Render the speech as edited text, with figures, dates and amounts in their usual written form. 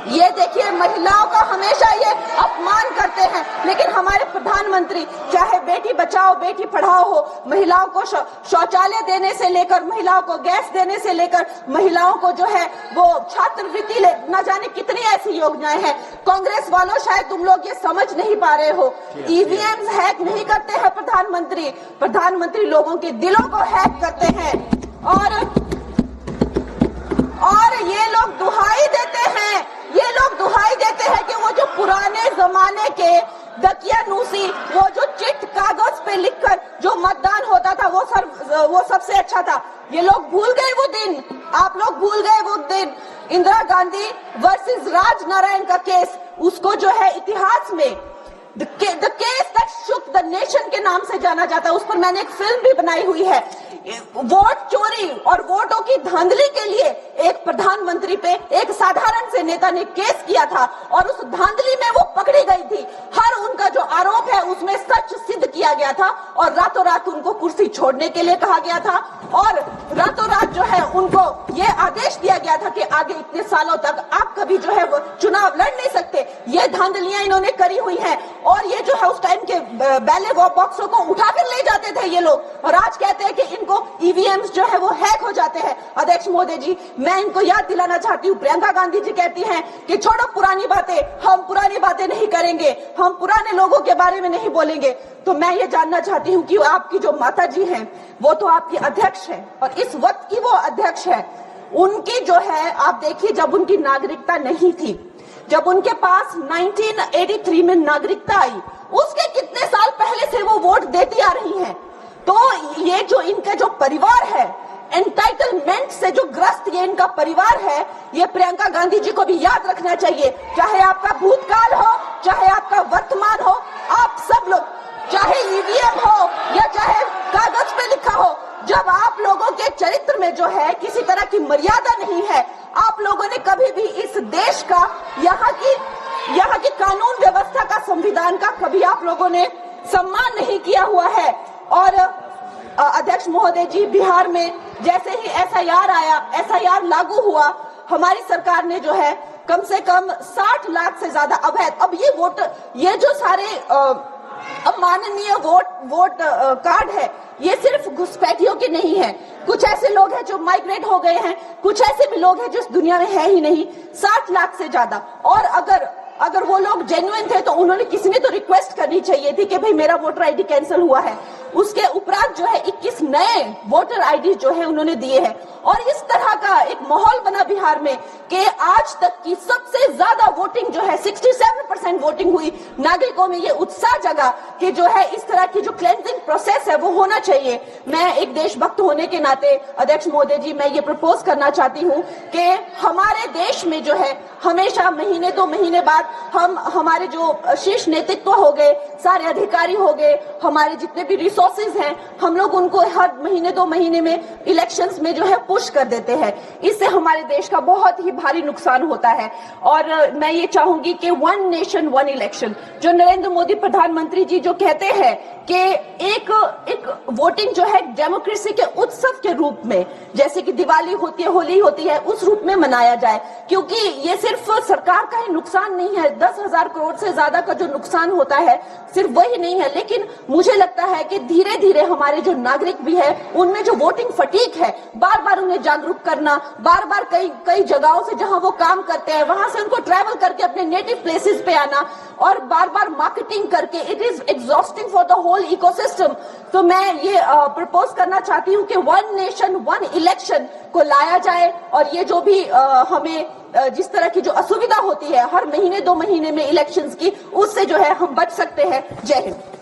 ये देखिए, महिलाओं का हमेशा ये अपमान करते हैं, लेकिन हमारे प्रधानमंत्री चाहे बेटी बचाओ बेटी पढ़ाओ हो, महिलाओं को शौचालय देने से लेकर, महिलाओं को गैस देने से लेकर, महिलाओं को जो है वो छात्रवृत्ति न जाने कितनी ऐसी योजनाएं हैं। कांग्रेस वालों, शायद तुम लोग ये समझ नहीं पा रहे हो, ईवीएम हैक नहीं करते हैं प्रधानमंत्री लोगों के दिलों को हैक करते हैं। और ये लोग दुहाई देते हैं कि वो जो पुराने जमाने के दकियानूसी, वो जो चिट कागज पे लिखकर जो मतदान होता था वो सबसे अच्छा था। ये लोग भूल गए वो दिन, आप लोग भूल गए वो दिन। इंदिरा गांधी वर्सेस राजनारायण का केस, उसको जो है इतिहास में the case that shook the nation के नाम से जाना जाता है। उस पर मैंने एक फिल्म भी बनाई हुई है। वोट चोरी और वोटों की धांधली के लिए एक प्रधानमंत्री पे एक साधारण से नेता ने केस किया था और उस धांधली में वो पकड़ी गई थी। हर उनका जो आरोप है उसमें सच सिद्ध किया गया था और रातों रात उनको कुर्सी छोड़ने के लिए कहा गया था और रातों रात जो है उनको ये आदेश दिया गया था कि आगे इतने सालों तक आप कभी जो है वो चुनाव लड़ नहीं सकते। ये धांधलियां इन्होंने करी हुई हैं और ये जो है उस टाइम के बैलेट बॉक्सों को उठाकर ले जाते थे ये लोग, और आज कहते हैं कि इनको ईवीएम्स जो है वो हैक हो जाते हैं। अध्यक्ष महोदय जी, मैं इनको याद दिलाना चाहती हूँ, प्रियंका गांधी जी कहती हैं कि छोड़ो पुरानी बातें, हम पुरानी बातें नहीं करेंगे, हम पुराने लोगों के बारे में नहीं बोलेंगे। तो मैं ये जानना चाहती हूँ कि आपकी जो माता जी हैं वो तो आपकी अध्यक्ष है और इस वक्त की वो अध्यक्ष है, उनकी जो है आप देखिए, जब उनकी नागरिकता नहीं थी, जब उनके पास 1983 में नागरिकता आई, उसके कितने साल पहले से वो वोट देती आ रही हैं। तो ये जो इनका जो परिवार है, एंटाइटलमेंट से जो ग्रस्त ये इनका परिवार है, ये प्रियंका गांधी जी को भी याद रखना चाहिए। चाहे आपका भूतकाल हो, चाहे आपका वर्तमान हो, आप सब लोग, चाहे ईवीएम हो या चाहे कागज पे लिखा हो, जब आप लोगों के चरित्र में जो है किसी तरह की मर्यादा नहीं है, आप लोगों ने कभी भी इस देश का, यहाँ की कानून व्यवस्था का, संविधान का कभी आप लोगों ने सम्मान नहीं किया हुआ है। और अध्यक्ष महोदय जी, बिहार में जैसे ही एसआईआर लागू हुआ, हमारी सरकार ने जो है कम से कम 60 लाख से ज्यादा अवैध, अब ये वोटर, ये जो सारे अमाननीय वोट कार्ड है, ये सिर्फ घुसपैठियों के नहीं है। कुछ ऐसे लोग हैं जो माइग्रेट हो गए हैं, कुछ ऐसे भी लोग हैं जो इस दुनिया में है ही नहीं। 60 लाख से ज्यादा। और अगर वो लोग जेन्युइन थे तो उन्होंने, किसी ने तो रिक्वेस्ट करनी चाहिए थी कि भाई मेरा वोटर आईडी कैंसिल हुआ है। उसके उपरांत जो है 21 नए वोटर आईडी जो है उन्होंने दिए हैं और इस तरह का एक माहौल बना बिहार में कि आज तक की सबसे ज्यादा वोटिंग जो है 67% वोटिंग हुई। नागरिकों में ये उत्साह जगा कि जो है इस तरह की जो क्लेंजिंग प्रोसेस है वो होना चाहिए। मैं एक देशभक्त होने के नाते अध्यक्ष महोदय जी, मैं ये प्रपोज करना चाहती हूँ कि हमारे देश में जो है हमेशा महीने 2 महीने बाद हमारे जो शीर्ष नेतृत्व हो गए, सारे अधिकारी हो गए, हमारे जितने भी रिसोर्सेज हैं, हम लोग उनको हर महीने 2 महीने में इलेक्शंस में जो है पुश कर देते हैं। इससे हमारे देश का बहुत ही भारी नुकसान होता है। और मैं ये चाहूंगी कि 1 नेशन 1 इलेक्शन, जो नरेंद्र मोदी प्रधानमंत्री जी जो कहते हैं कि एक वोटिंग जो है डेमोक्रेसी के उत्सव के रूप में, जैसे कि दिवाली होती है, होली होती है, उस रूप में मनाया जाए। क्योंकि ये सिर्फ सरकार का ही नुकसान नहीं है, 10,000 करोड़ से ज्यादा का जो नुकसान होता है सिर्फ वही नहीं है, लेकिन मुझे लगता है कि धीरे धीरे हमारे जो नागरिक भी है उनमें जो वोटिंग फटीक है, बार बार उन्हें जागरूक करना, बार बार कई जगहों से जहां वो काम करते हैं वहां से उनको ट्रैवल करके अपने नेटिव प्लेसेस पे आना और बार बार मार्केटिंग करके, it is exhausting for the whole ecosystem. तो मैं ये प्रपोज करना चाहती हूँ कि 1 नेशन 1 इलेक्शन को लाया जाए और ये जो भी हमें जिस तरह की जो असुविधा होती है हर महीने 2 महीने में इलेक्शंस की, उससे जो है हम बच सकते हैं। जय हिंद।